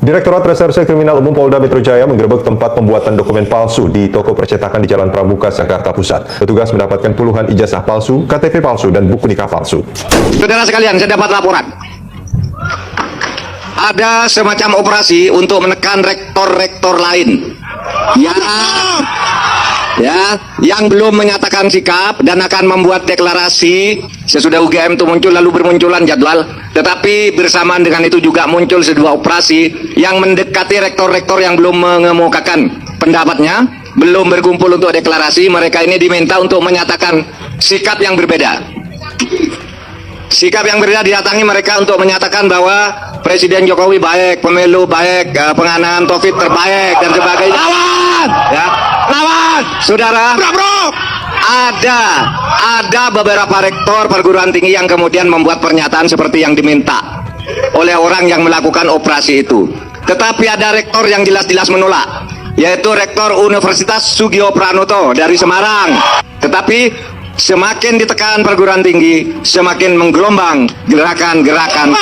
Direktorat Reserse Kriminal Umum Polda Metro Jaya menggerebek tempat pembuatan dokumen palsu di toko percetakan di Jalan Pramuka, Jakarta Pusat. Petugas mendapatkan puluhan ijazah palsu, KTP palsu, dan buku nikah palsu. Saudara sekalian, saya dapat laporan. Ada semacam operasi untuk menekan rektor-rektor lain yang belum menyatakan sikap dan akan membuat deklarasi sesudah UGM itu muncul, lalu bermunculan jadwal. Tetapi bersamaan dengan itu juga muncul sebuah operasi yang mendekati rektor-rektor yang belum mengemukakan pendapatnya, belum berkumpul untuk deklarasi. Mereka ini diminta untuk menyatakan sikap yang berbeda. Sikap yang berbeda didatangi mereka untuk menyatakan bahwa Presiden Jokowi baik, pemilu baik, penganaan Taufik terbaik, dan sebagainya. Lawan! Ya, lawan! Saudara, ada beberapa rektor perguruan tinggi yang kemudian membuat pernyataan seperti yang diminta oleh orang yang melakukan operasi itu. Tetapi ada rektor yang jelas-jelas menolak, yaitu Rektor Universitas Sugio Pranoto dari Semarang. Tetapi semakin ditekan perguruan tinggi, semakin menggelombang gerakan-gerakan.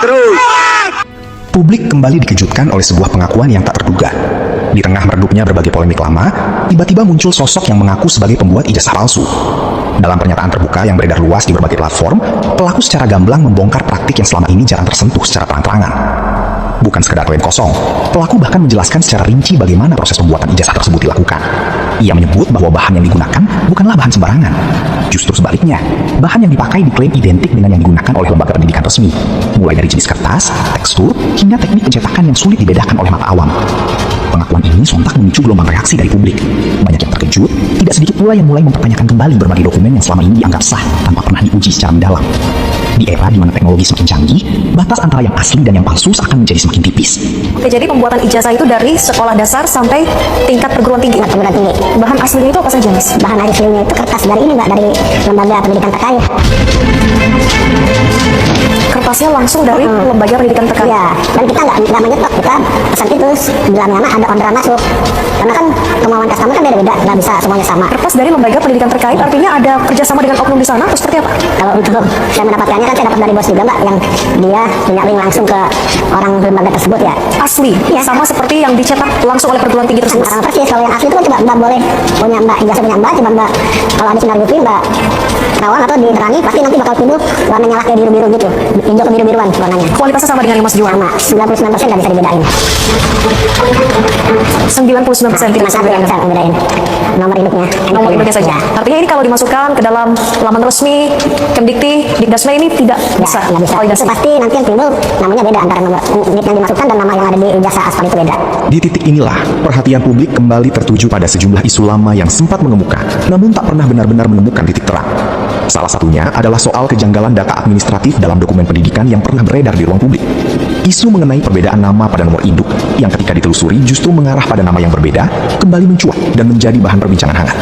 Terus. Publik kembali dikejutkan oleh sebuah pengakuan yang tak terduga. Di tengah meredupnya berbagai polemik lama, tiba-tiba muncul sosok yang mengaku sebagai pembuat ijazah palsu. Dalam pernyataan terbuka yang beredar luas di berbagai platform, pelaku secara gamblang membongkar praktik yang selama ini jarang tersentuh secara terang-terangan. Bukan sekedar klaim kosong, pelaku bahkan menjelaskan secara rinci bagaimana proses pembuatan ijazah tersebut dilakukan. Ia menyebut bahwa bahan yang digunakan bukanlah bahan sembarangan. Justru sebaliknya, bahan yang dipakai diklaim identik dengan yang digunakan oleh lembaga pendidikan resmi, mulai dari jenis kertas, tekstur, hingga teknik pencetakan yang sulit dibedakan oleh mata awam. Pengakuan ini sontak memicu gelombang reaksi dari publik. Banyak yang terkejut, tidak sedikit pula yang mulai mempertanyakan kembali berbagai dokumen yang selama ini dianggap sah tanpa pernah diuji secara mendalam. Di era di mana teknologi semakin canggih, batas antara yang asli dan yang palsu akan menjadi semakin tipis. Oke, jadi pembuatan ijazah itu dari sekolah dasar sampai tingkat perguruan tinggi. Perguruan tinggi. Bahan aslinya itu apa saja, Mas? Bahan aslinya itu kertas dari ini, Mbak, dari lembaga pendidikan terkait. Kertasnya langsung dari lembaga pendidikan terkait. Iya, dan kita nggak menyetok, kita pesan itu bila mana ada orderan masuk. Karena kan kemauan customer kan beda-beda, nggak bisa semuanya sama. Kertas dari lembaga pendidikan terkait artinya ada kerjasama dengan oknum di sana atau seperti apa? Kalau untuk saya mendapatkannya kan saya dapat dari bos juga, Mbak, yang dia punya link langsung ke orang lembaga tersebut ya. Asli, ya, sama seperti yang dicetak langsung oleh perguruan tinggi tersebut. Sama persis, kalau yang asli itu kan coba Mbak boleh punya Mbak ijazah punya Mbak, coba Mbak kalau ada sinar UV Mbak rawang atau diterangi pasti nanti bakal timbul warna nyala kayak biru-biru gitu, hijau ke biru-biruan warnanya. Kualitasnya sama dengan yang Mas jual? Sama, 99% nggak bisa dibedain. 99% tidak bisa yang bisa ngebedain nomor induknya. Nomor induknya saja. Artinya ini kalau dimasukkan ke dalam laman resmi Kemdikti, Dikdasmen ini tidak bisa. Nggak bisa. Itu pasti nanti yang timbul namanya beda antara nomor NIK yang dimasukkan dan nama yang ada di ijazah aspal itu beda. Di titik inilah, perhatian publik kembali tertuju pada sejumlah isu lama yang sempat mengemuka, namun tak pernah benar-benar menemukan titik terang. Salah satunya adalah soal kejanggalan data administratif dalam dokumen pendidikan yang pernah beredar di ruang publik. Isu mengenai perbedaan nama pada nomor induk yang ketika ditelusuri justru mengarah pada nama yang berbeda kembali mencuat dan menjadi bahan perbincangan hangat.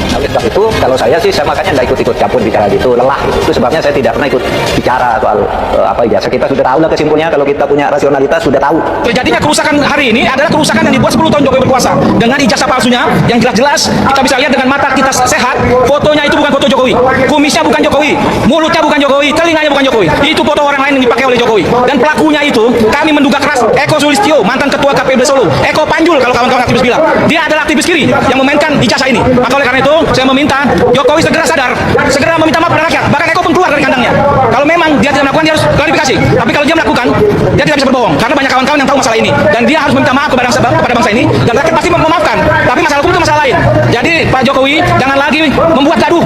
Oleh sebab itu, kalau saya sih, saya makanya tidak ikut-ikut campur bicara gitu, lelah gitu. Itu sebabnya saya tidak pernah ikut bicara soal apa ijazah. Kita sudah tahu lah kesimpulannya, kalau kita punya rasionalitas sudah tahu. Terjadinya kerusakan hari ini adalah kerusakan yang dibuat 10 tahun Jokowi berkuasa. Dengan ijazah palsunya, yang jelas-jelas kita bisa lihat dengan mata kita sehat, fotonya itu bukan foto Jokowi. Kumisnya bukan Jokowi, mulutnya bukan Jokowi, telinganya bukan Jokowi. Itu foto orang lain yang dipakai oleh Jokowi. Dan pelakunya itu, kami menduga keras, Eko Sulistyo, mantan ketua KPUD Solo. Eko Panjul, kalau kawan-kawan aktivis bilang. Dia adalah aktivis kiri yang memainkan ijazah ini. Maka oleh karena itu, saya meminta Jokowi segera sadar, segera meminta maaf pada rakyat. Bahkan Eko pun keluar dari kandangnya. Kalau memang dia tidak melakukan, dia harus klarifikasi. Tapi kalau dia melakukan, dia tidak bisa berbohong. Karena banyak kawan-kawan yang tahu masalah ini. Dan dia harus meminta maaf kepada bangsa ini. Dan rakyat pasti memaafkan. Tapi masalah hukum itu masalah lain. Jadi Pak Jokowi jangan lagi membuat gaduh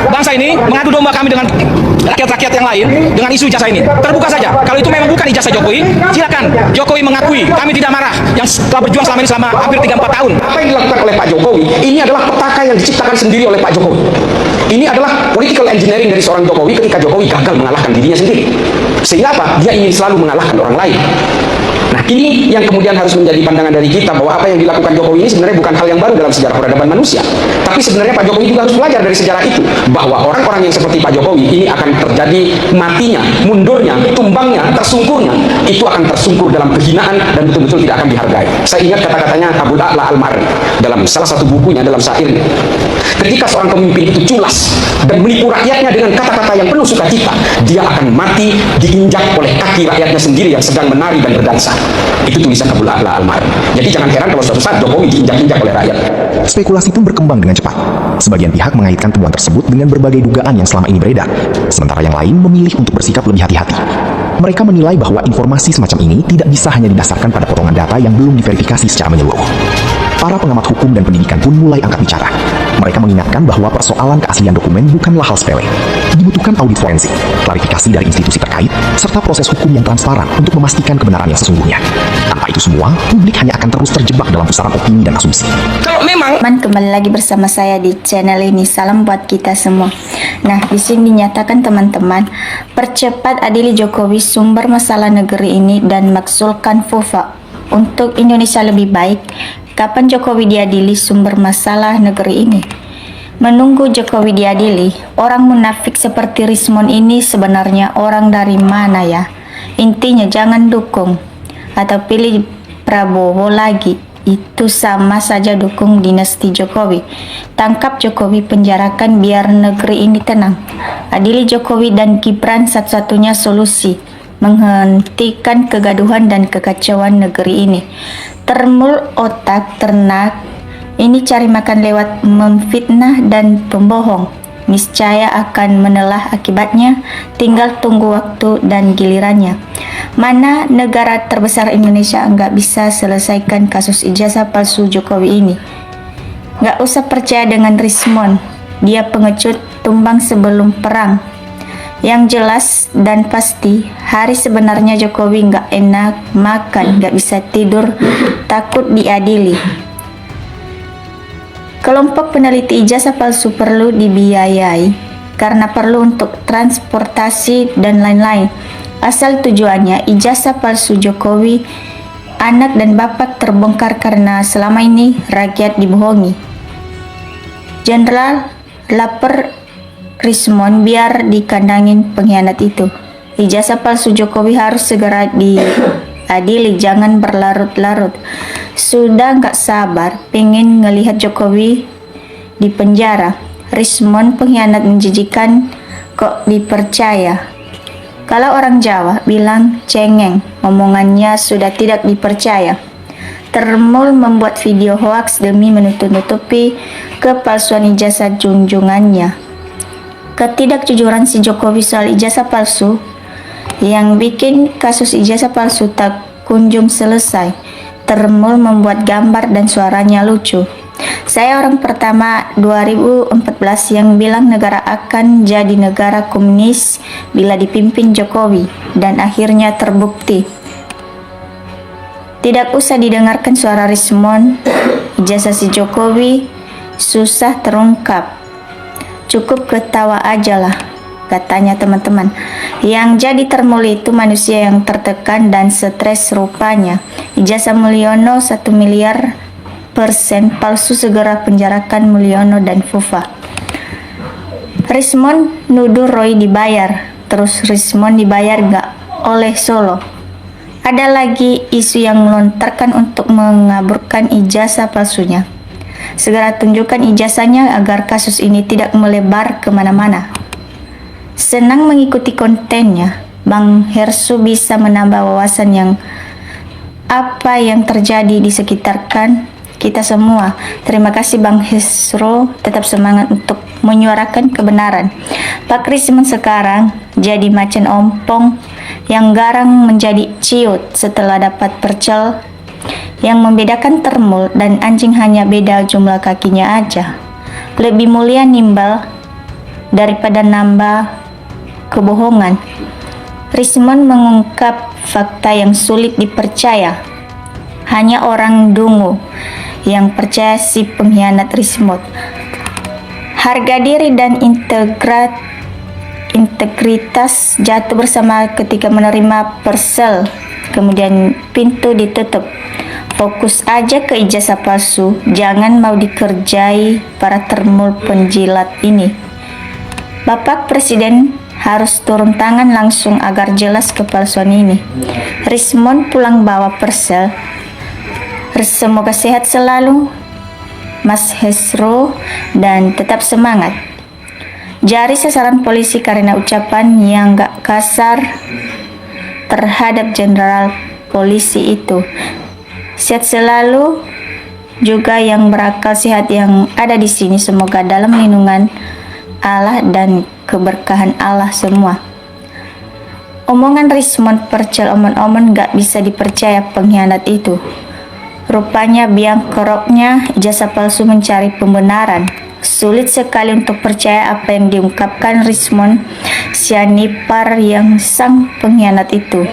bangsa ini, mengadu domba kami dengan rakyat-rakyat yang lain dengan isu ijazah ini. Terbuka saja. Kalau itu memang bukan ijazah Jokowi, silakan Jokowi mengakui. Kami tidak marah. Yang telah berjuang selama ini selama hampir 3-4 tahun. Apa yang dilakukan oleh Pak Jokowi ini adalah petaka yang diciptakan sendiri oleh Pak Jokowi. Ini adalah political engineering dari seorang Jokowi ketika Jokowi gagal mengalahkan dirinya sendiri. Sehingga apa? Dia ingin selalu mengalahkan orang lain. Nah, ini yang kemudian harus menjadi pandangan dari kita, bahwa apa yang dilakukan Jokowi ini sebenarnya bukan hal yang baru dalam sejarah peradaban manusia. Tapi sebenarnya Pak Jokowi juga harus belajar dari sejarah itu, bahwa orang-orang yang seperti Pak Jokowi ini akan terjadi matinya, mundurnya, tumbangnya, tersungkurnya. Itu akan tersungkur dalam kehinaan dan betul-betul tidak akan dihargai. Saya ingat kata-katanya Abul A'la Al-Marri dalam salah satu bukunya, dalam syairnya. Ketika seorang pemimpin itu culas dan menipu rakyatnya dengan kata-kata yang penuh sukacita, dia akan mati diinjak oleh kaki rakyatnya sendiri yang sedang menari dan berdansa. Itu tulisan Abul A'la Al-Marri. Jadi jangan heran kalau suatu saat Jokowi diinjak-injak oleh rakyat. Spekulasi pun berkembang dengan cepat. Sebagian pihak mengaitkan temuan tersebut dengan berbagai dugaan yang selama ini beredar, sementara yang lain memilih untuk bersikap lebih hati-hati. Mereka menilai bahwa informasi semacam ini tidak bisa hanya didasarkan pada potongan data yang belum diverifikasi secara menyeluruh. Para pengamat hukum dan pendidikan pun mulai angkat bicara. Mereka mengingatkan bahwa persoalan keaslian dokumen bukanlah hal sepele. Dibutuhkan audit forensik, klarifikasi dari institusi terkait, serta proses hukum yang transparan untuk memastikan kebenaran yang sesungguhnya. Tanpa itu semua, publik hanya akan terus terjebak dalam pusaran opini dan asumsi. Kalau memang Kembali lagi bersama saya di channel ini. Salam buat kita semua. Nah, di sini dinyatakan teman-teman, percepat adili Jokowi sumber masalah negeri ini dan maksulkan FUFA untuk Indonesia lebih baik. Kapan Jokowi diadili sumber masalah negeri ini? Menunggu Jokowi diadili, orang munafik seperti Rismon ini sebenarnya orang dari mana ya? Intinya jangan dukung atau pilih Prabowo lagi. Itu sama saja dukung dinasti Jokowi. Tangkap Jokowi, penjarakan biar negeri ini tenang. Adili Jokowi dan Gibran satu-satunya solusi menghentikan kegaduhan dan kekacauan negeri ini. Termul otak ternak ini cari makan lewat memfitnah dan pembohong. Niscaya akan menelah akibatnya, tinggal tunggu waktu dan gilirannya. Mana negara terbesar Indonesia nggak bisa selesaikan kasus ijazah palsu Jokowi ini. Nggak usah percaya dengan Rismon, dia pengecut tumbang sebelum perang. Yang jelas dan pasti, hari sebenarnya Jokowi nggak enak makan, nggak bisa tidur, takut diadili. Kelompok peneliti ijazah palsu perlu dibiayai karena perlu untuk transportasi dan lain-lain. Asal tujuannya ijazah palsu Jokowi, anak dan bapak terbongkar karena selama ini rakyat dibohongi. Jenderal lapor Rismon biar dikandangin pengkhianat itu. Ijazah palsu Jokowi harus segera diadili, jangan berlarut-larut. Sudah nggak sabar pengen ngelihat Jokowi di penjara. Rismon pengkhianat menjijikan kok dipercaya. Kalau orang Jawa bilang cengeng, omongannya sudah tidak dipercaya. Termul membuat video hoaks demi menutup-nutupi kepalsuan ijazah junjungannya. Ketidakjujuran si Jokowi soal ijazah palsu yang bikin kasus ijazah palsu tak kunjung selesai. Termul membuat gambar dan suaranya lucu. Saya orang pertama 2014 yang bilang negara akan jadi negara komunis bila dipimpin Jokowi, dan akhirnya terbukti. Tidak usah didengarkan suara Rismon, ijazah si Jokowi susah terungkap. Cukup ketawa aja lah, katanya teman-teman. Yang jadi Termul itu manusia yang tertekan dan stres rupanya. Ijazah Mulyono 1 miliar % palsu, segera penjarakan Mulyono dan FUFA. Rismon nuduh Roy dibayar, terus Rismon dibayar nggak oleh Solo. Ada lagi isu yang melontarkan untuk mengaburkan ijazah palsunya. Segera tunjukkan ijazahnya agar kasus ini tidak melebar kemana-mana. Senang mengikuti kontennya, Bang Hersu bisa menambah wawasan yang apa yang terjadi di sekitar kita semua. Terima kasih Bang Hersu, tetap semangat untuk menyuarakan kebenaran. Pak Rismon sekarang jadi macan ompong yang garang menjadi ciut setelah dapat percel. Yang membedakan Termul dan anjing hanya beda jumlah kakinya aja. Lebih mulia nimbal daripada nambah kebohongan. Rismon mengungkap fakta yang sulit dipercaya. Hanya orang dungu yang percaya si pengkhianat Rismon. Harga diri dan integritas jatuh bersama ketika menerima persel kemudian pintu ditutup. Fokus aja ke ijazah palsu, jangan mau dikerjai para termul penjilat ini. Bapak Presiden harus turun tangan langsung agar jelas kepalsuan ini. Rismond pulang bawa persel. Semoga sehat selalu, Mas Hesro, dan tetap semangat. Jari sasaran polisi karena ucapan yang gak kasar terhadap jenderal polisi itu. Sehat selalu juga yang berakal sehat yang ada di sini. Semoga dalam lindungan Allah dan keberkahan Allah semua. Omongan Rismond percel omon-omon gak bisa dipercaya pengkhianat itu. Rupanya biang keroknya ijazah palsu mencari pembenaran. Sulit sekali untuk percaya apa yang diungkapkan Rismond Sianipar yang sang pengkhianat itu.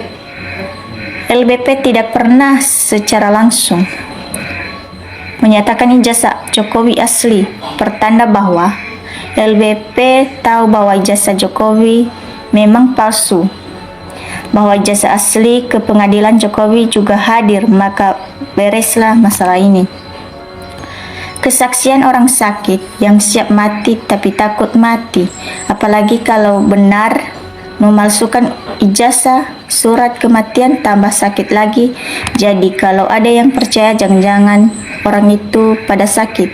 LBP tidak pernah secara langsung menyatakan ijazah Jokowi asli, pertanda bahwa LBP tahu bahwa ijazah Jokowi memang palsu. Bahwa ijazah asli ke pengadilan Jokowi juga hadir, maka bereslah masalah ini. Kesaksian orang sakit yang siap mati tapi takut mati, apalagi kalau benar memalsukan ijazah surat kematian, tambah sakit lagi. Jadi kalau ada yang percaya, jangan-jangan orang itu pada sakit.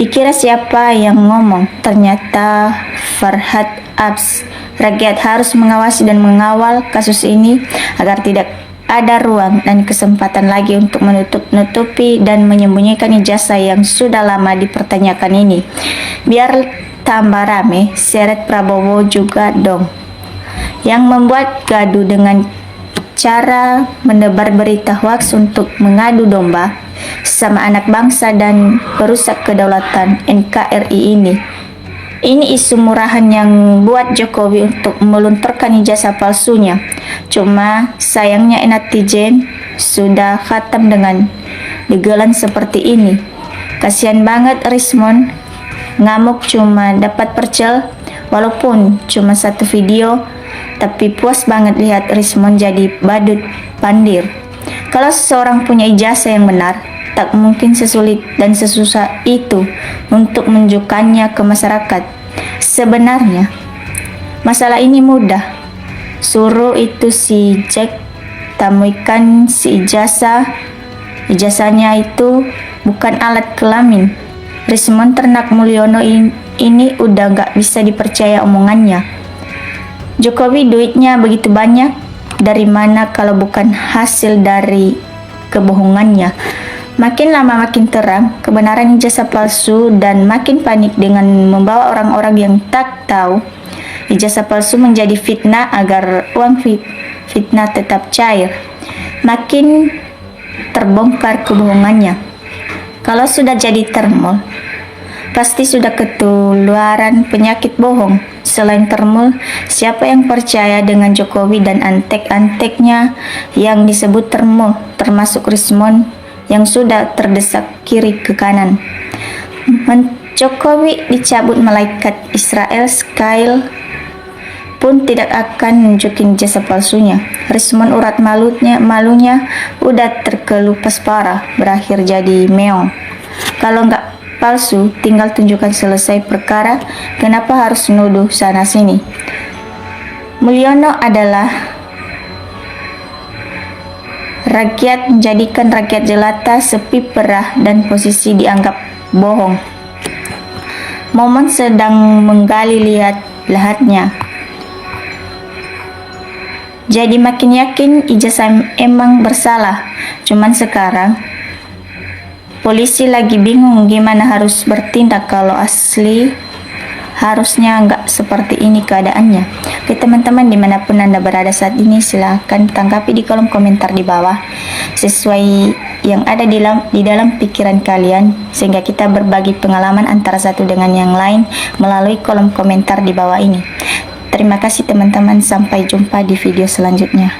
Dikira siapa yang ngomong, ternyata Farhad Abs. Rakyat harus mengawasi dan mengawal kasus ini agar tidak ada ruang dan kesempatan lagi untuk menutupi dan menyembunyikan ijazah yang sudah lama dipertanyakan ini. Biar tambah rame, seret Prabowo juga dong, yang membuat gaduh dengan cara menebar berita hoaks untuk mengadu domba sama anak bangsa dan perusak kedaulatan NKRI ini. Ini isu murahan yang buat Jokowi untuk melunturkan ijazah palsunya. Cuma sayangnya netizen sudah khatam dengan degelan seperti ini. Kasihan banget Rismond, ngamuk cuma dapat percel walaupun cuma satu video, tapi puas banget lihat Rismond jadi badut pandir. Kalau seseorang punya ijazah yang benar, tak mungkin sesulit dan sesusah itu untuk menunjukkannya ke masyarakat. Sebenarnya masalah ini mudah. Suruh itu si Jack temukan si ijazahnya itu bukan alat kelamin. Rismond Ternak Mulyono ini udah gak bisa dipercaya omongannya. Jokowi duitnya begitu banyak, dari mana kalau bukan hasil dari kebohongannya? Makin lama makin terang kebenaran ijazah palsu dan makin panik dengan membawa orang-orang yang tak tahu ijazah palsu menjadi fitnah agar uang fitnah tetap cair. Makin terbongkar kebohongannya. Kalau sudah jadi termul, pasti sudah ketularan penyakit bohong. Selain termul, siapa yang percaya dengan Jokowi dan antek-anteknya yang disebut termul, termasuk Rismond yang sudah terdesak kiri ke kanan. Jokowi dicabut malaikat Israel, Kyle pun tidak akan nunjukin jasa palsunya. Rismond urat malunya udah terkelupas parah, berakhir jadi meong. Kalau nggak palsu, tinggal tunjukkan selesai perkara. Kenapa harus nuduh sana sini? Mulyono adalah rakyat, menjadikan rakyat jelata, sepi, perah, dan posisi dianggap bohong. Momen sedang menggali lihat lahatnya. Jadi makin yakin ijazah emang bersalah. Cuman sekarang polisi lagi bingung gimana harus bertindak kalau asli harusnya nggak seperti ini keadaannya. Oke teman-teman, dimanapun Anda berada saat ini, silahkan tanggapi di kolom komentar di bawah sesuai yang ada di dalam pikiran kalian, sehingga kita berbagi pengalaman antara satu dengan yang lain melalui kolom komentar di bawah ini. Terima kasih teman-teman, sampai jumpa di video selanjutnya.